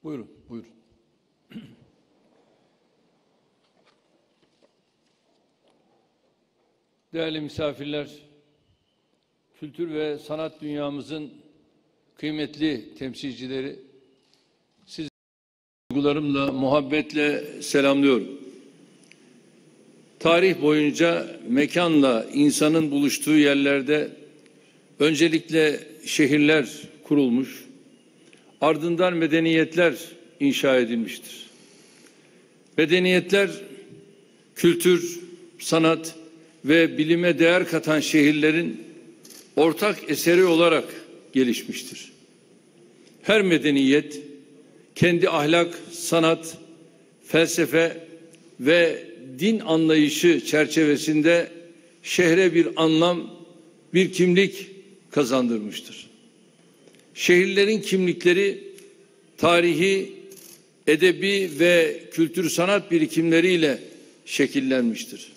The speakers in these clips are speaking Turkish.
Buyurun, buyurun. Değerli misafirler, kültür ve sanat dünyamızın kıymetli temsilcileri, sizi duygularımla, muhabbetle selamlıyorum. Tarih boyunca mekanla insanın buluştuğu yerlerde öncelikle şehirler kurulmuş, ardından medeniyetler inşa edilmiştir. Medeniyetler, kültür, sanat ve bilime değer katan şehirlerin ortak eseri olarak gelişmiştir. Her medeniyet kendi ahlak, sanat, felsefe ve din anlayışı çerçevesinde şehre bir anlam, bir kimlik kazandırmıştır. Şehirlerin kimlikleri tarihi, edebi ve kültür sanat birikimleriyle şekillenmiştir.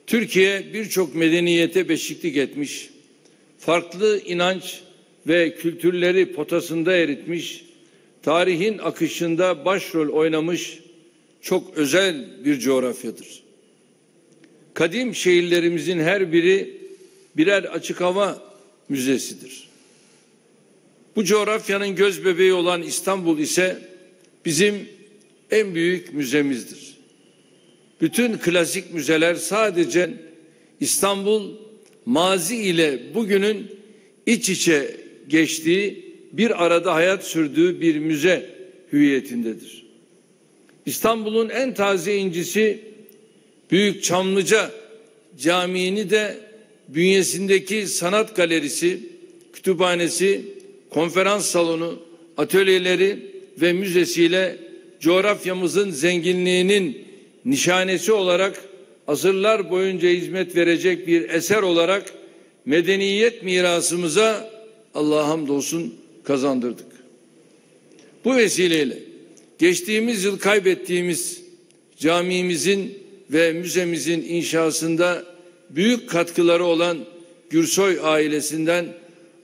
Türkiye birçok medeniyete beşiklik etmiş, farklı inanç ve kültürleri potasında eritmiş, tarihin akışında başrol oynamış çok özel bir coğrafyadır. Kadim şehirlerimizin her biri birer açık hava müzesidir. Bu coğrafyanın gözbebeği olan İstanbul ise bizim en büyük müzemizdir. Bütün klasik müzeler sadece İstanbul, mazi ile bugünün iç içe geçtiği, bir arada hayat sürdüğü bir müze hüviyetindedir. İstanbul'un en taze incisi Büyük Çamlıca Camii'ni de bünyesindeki sanat galerisi, kütüphanesi, konferans salonu, atölyeleri ve müzesiyle coğrafyamızın zenginliğinin nişanesi olarak asırlar boyunca hizmet verecek bir eser olarak medeniyet mirasımıza Allah'a hamdolsun kazandırdık. Bu vesileyle geçtiğimiz yıl kaybettiğimiz camimizin ve müzemizin inşasında büyük katkıları olan Gürsoy ailesinden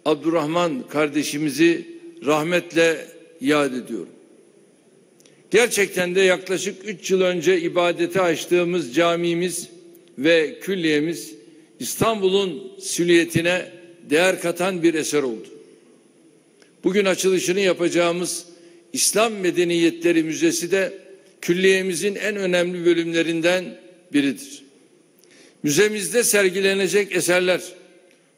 Abdurrahman kardeşimizi rahmetle yad ediyorum. Gerçekten de yaklaşık 3 yıl önce ibadete açtığımız camimiz ve külliyemiz İstanbul'un silüetine değer katan bir eser oldu. Bugün açılışını yapacağımız İslam Medeniyetleri Müzesi de külliyemizin en önemli bölümlerinden biridir. Müzemizde sergilenecek eserler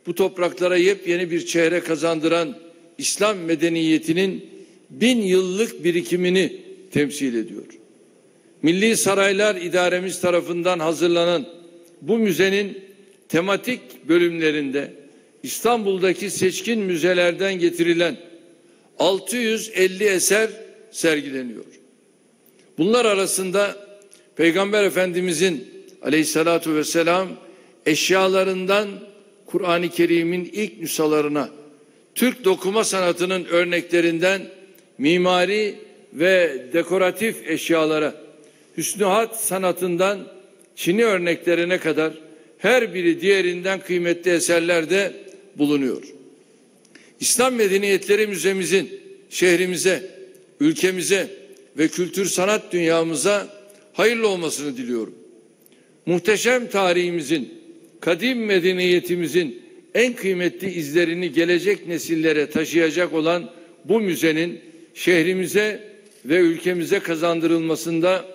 bu topraklara yepyeni bir çehre kazandıran İslam medeniyetinin 1000 yıllık birikimini temsil ediyor. Milli Saraylar İdaremiz tarafından hazırlanan bu müzenin tematik bölümlerinde İstanbul'daki seçkin müzelerden getirilen 650 eser sergileniyor. Bunlar arasında Peygamber Efendimizin aleyhissalatu vesselam eşyalarından Kur'an-ı Kerim'in ilk nüshalarına, Türk dokuma sanatının örneklerinden mimari ve dekoratif eşyalara, hüsnühat sanatından Çini örneklerine kadar her biri diğerinden kıymetli eserlerde bulunuyor. İslam Medeniyetleri Müzemizin şehrimize, ülkemize ve kültür sanat dünyamıza hayırlı olmasını diliyorum. Muhteşem tarihimizin, kadim medeniyetimizin en kıymetli izlerini gelecek nesillere taşıyacak olan bu müzenin şehrimize ve ülkemize kazandırılmasında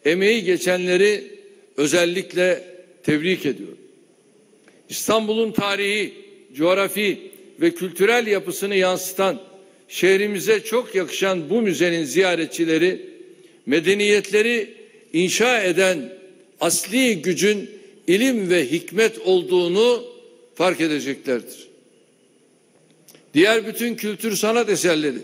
emeği geçenleri özellikle tebrik ediyorum. İstanbul'un tarihi, coğrafi ve kültürel yapısını yansıtan, şehrimize çok yakışan bu müzenin ziyaretçileri, medeniyetleri inşa eden asli gücün ilim ve hikmet olduğunu fark edeceklerdir. Diğer bütün kültür sanat eserleri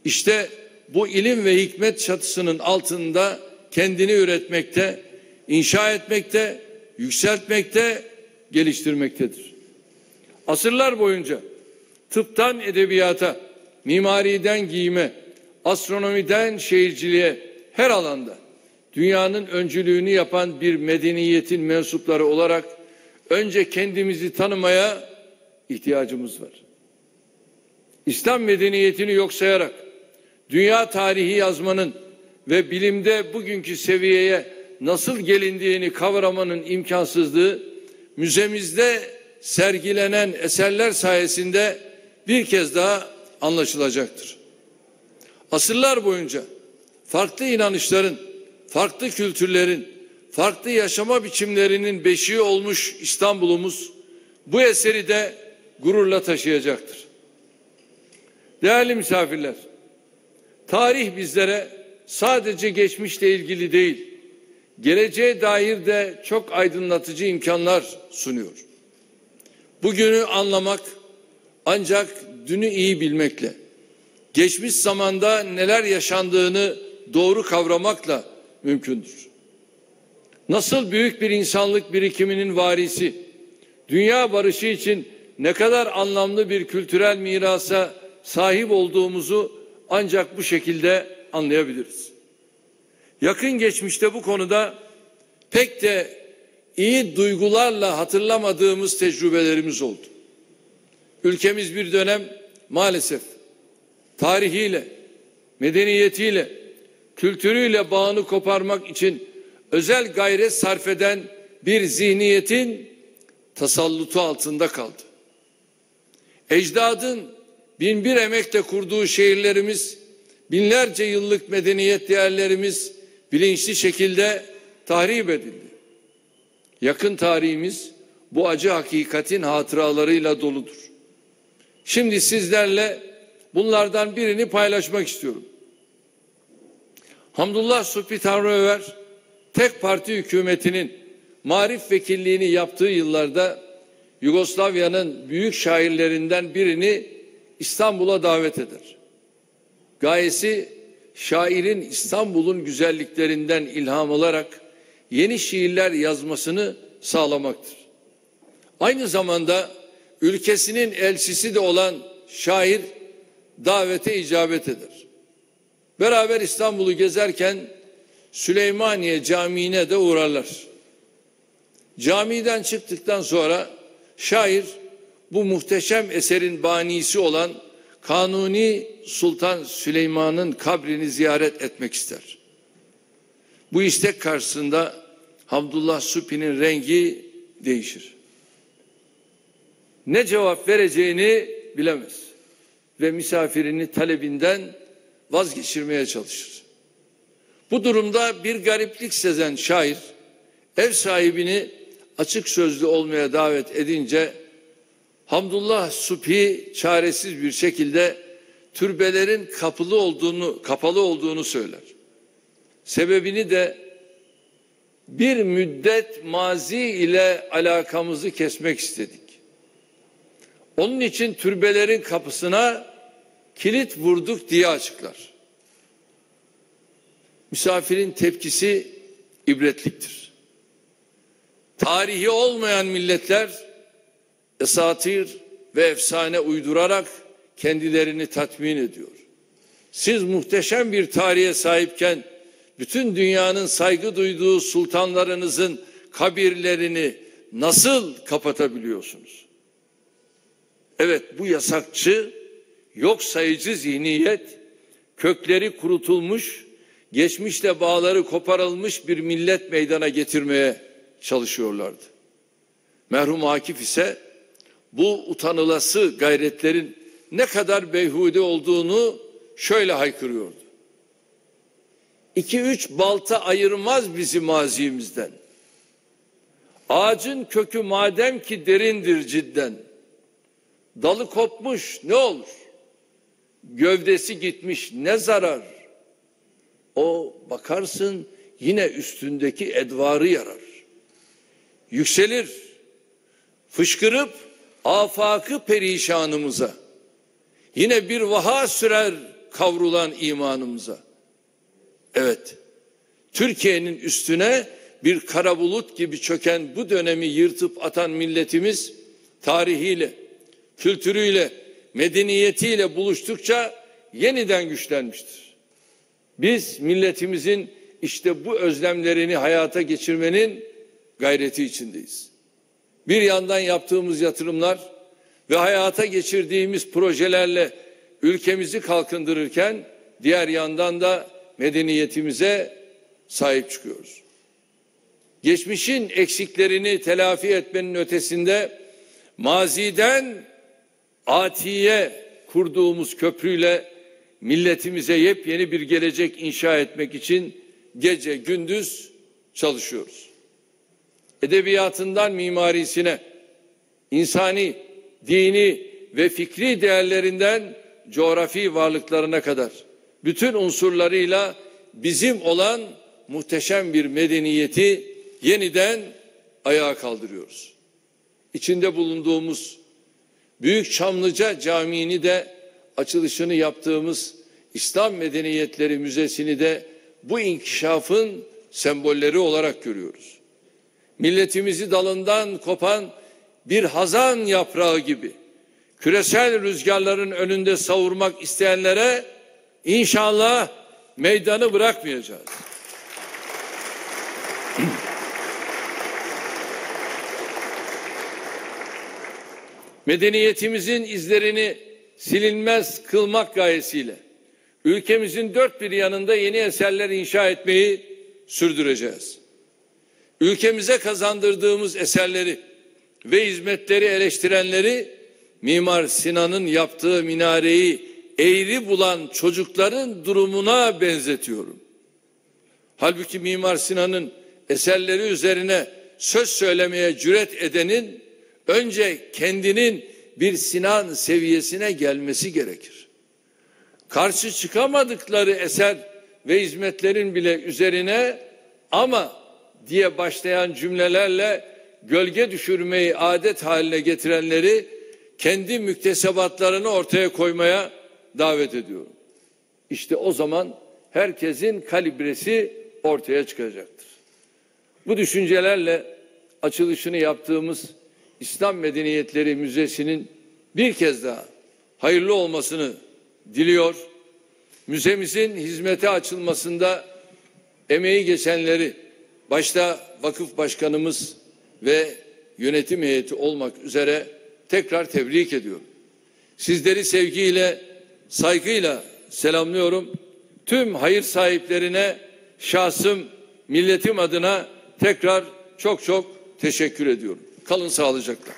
işte bu ilim ve hikmet çatısının altında kendini üretmekte, inşa etmekte, yükseltmekte, geliştirmektedir. Asırlar boyunca tıptan edebiyata, mimariden giyime, astronomiden şehirciliğe her alanda dünyanın öncülüğünü yapan bir medeniyetin mensupları olarak önce kendimizi tanımaya ihtiyacımız var. İslam medeniyetini yok sayarak dünya tarihi yazmanın ve bilimde bugünkü seviyeye nasıl gelindiğini kavramanın imkansızlığı müzemizde sergilenen eserler sayesinde bir kez daha anlaşılacaktır. Asırlar boyunca farklı inanışların, farklı kültürlerin, farklı yaşama biçimlerinin beşiği olmuş İstanbul'umuz bu eseri de gururla taşıyacaktır. Değerli misafirler, tarih bizlere sadece geçmişle ilgili değil, geleceğe dair de çok aydınlatıcı imkanlar sunuyor. Bugünü anlamak ancak dünü iyi bilmekle, geçmiş zamanda neler yaşandığını doğru kavramakla mümkündür. Nasıl büyük bir insanlık birikiminin varisi, dünya barışı için ne kadar anlamlı bir kültürel mirasa sahip olduğumuzu ancak bu şekilde anlayabiliriz. Yakın geçmişte bu konuda pek de iyi duygularla hatırlamadığımız tecrübelerimiz oldu. Ülkemiz bir dönem maalesef tarihiyle, medeniyetiyle, kültürüyle bağını koparmak için özel gayret sarf eden bir zihniyetin tasallutu altında kaldı. Ecdadın binbir emekle kurduğu şehirlerimiz, binlerce yıllık medeniyet değerlerimiz bilinçli şekilde tahrip edildi. Yakın tarihimiz bu acı hakikatin hatıralarıyla doludur. Şimdi sizlerle bunlardan birini paylaşmak istiyorum. Hamdullah Subhi Tanrıöver, tek parti hükümetinin marif vekilliğini yaptığı yıllarda Yugoslavya'nın büyük şairlerinden birini İstanbul'a davet eder. Gayesi şairin İstanbul'un güzelliklerinden ilham alarak yeni şiirler yazmasını sağlamaktır. Aynı zamanda ülkesinin elçisi de olan şair davete icabet eder. Beraber İstanbul'u gezerken Süleymaniye Camii'ne de uğrarlar. Camiden çıktıktan sonra şair bu muhteşem eserin banisi olan Kanuni Sultan Süleyman'ın kabrini ziyaret etmek ister. Bu istek karşısında Hamdullah Subhi'nin rengi değişir. Ne cevap vereceğini bilemez ve misafirini talebinden vazgeçirmeye çalışır. Bu durumda bir gariplik sezen şair ev sahibini açık sözlü olmaya davet edince Hamdullah Subhi çaresiz bir şekilde türbelerin kapalı olduğunu söyler. Sebebini de bir müddet mazi ile alakamızı kesmek istedik. Onun için türbelerin kapısına kilit vurduk diye açıklar. Misafirin tepkisi ibretliktir. Tarihi olmayan milletler esatir ve efsane uydurarak kendilerini tatmin ediyor. Siz muhteşem bir tarihe sahipken bütün dünyanın saygı duyduğu sultanlarınızın kabirlerini nasıl kapatabiliyorsunuz? Evet, bu yasakçı, yok sayıcı zihniyet kökleri kurutulmuş, geçmişle bağları koparılmış bir millet meydana getirmeye çalışıyorlardı. Merhum Akif ise bu utanılası gayretlerin ne kadar beyhude olduğunu şöyle haykırıyordu. 2-3 balta ayırmaz bizi mazimizden. Ağacın kökü madem ki derindir cidden. Dalı kopmuş ne olur? Gövdesi gitmiş ne zarar? O bakarsın yine üstündeki edvarı yarar. Yükselir, fışkırıp afakı perişanımıza. Yine bir vaha sürer kavrulan imanımıza. Evet, Türkiye'nin üstüne bir kara bulut gibi çöken bu dönemi yırtıp atan milletimiz tarihiyle, kültürüyle, medeniyetiyle buluştukça yeniden güçlenmiştir. Biz milletimizin işte bu özlemlerini hayata geçirmenin gayreti içindeyiz. Bir yandan yaptığımız yatırımlar ve hayata geçirdiğimiz projelerle ülkemizi kalkındırırken diğer yandan da medeniyetimize sahip çıkıyoruz. Geçmişin eksiklerini telafi etmenin ötesinde maziden atiye kurduğumuz köprüyle milletimize yepyeni bir gelecek inşa etmek için gece gündüz çalışıyoruz. Edebiyatından mimarisine, insani, dini ve fikri değerlerinden coğrafi varlıklarına kadar bütün unsurlarıyla bizim olan muhteşem bir medeniyeti yeniden ayağa kaldırıyoruz. İçinde bulunduğumuz Büyük Çamlıca Camii'ni de açılışını yaptığımız İslam Medeniyetleri Müzesi'ni de bu inkişafın sembolleri olarak görüyoruz. Milletimizi dalından kopan bir hazan yaprağı gibi küresel rüzgarların önünde savurmak isteyenlere inşallah meydanı bırakmayacağız. Medeniyetimizin izlerini silinmez kılmak gayesiyle ülkemizin dört bir yanında yeni eserler inşa etmeyi sürdüreceğiz. Ülkemize kazandırdığımız eserleri ve hizmetleri eleştirenleri Mimar Sinan'ın yaptığı minareyi eğri bulan çocukların durumuna benzetiyorum. Halbuki Mimar Sinan'ın eserleri üzerine söz söylemeye cüret edenin önce kendinin bir Sinan seviyesine gelmesi gerekir. Karşı çıkamadıkları eser ve hizmetlerin bile üzerine ama diye başlayan cümlelerle gölge düşürmeyi adet haline getirenleri kendi müktesebatlarını ortaya koymaya davet ediyorum. İşte o zaman herkesin kalibresi ortaya çıkacaktır. Bu düşüncelerle açılışını yaptığımız İslam Medeniyetleri Müzesi'nin bir kez daha hayırlı olmasını diliyor. Müzemizin hizmete açılmasında emeği geçenleri başta vakıf başkanımız ve yönetim heyeti olmak üzere tekrar tebrik ediyorum. Sizleri sevgiyle, saygıyla selamlıyorum. Tüm hayır sahiplerine şahsım, milletim adına tekrar çok teşekkür ediyorum. Kalın sağlıcakla.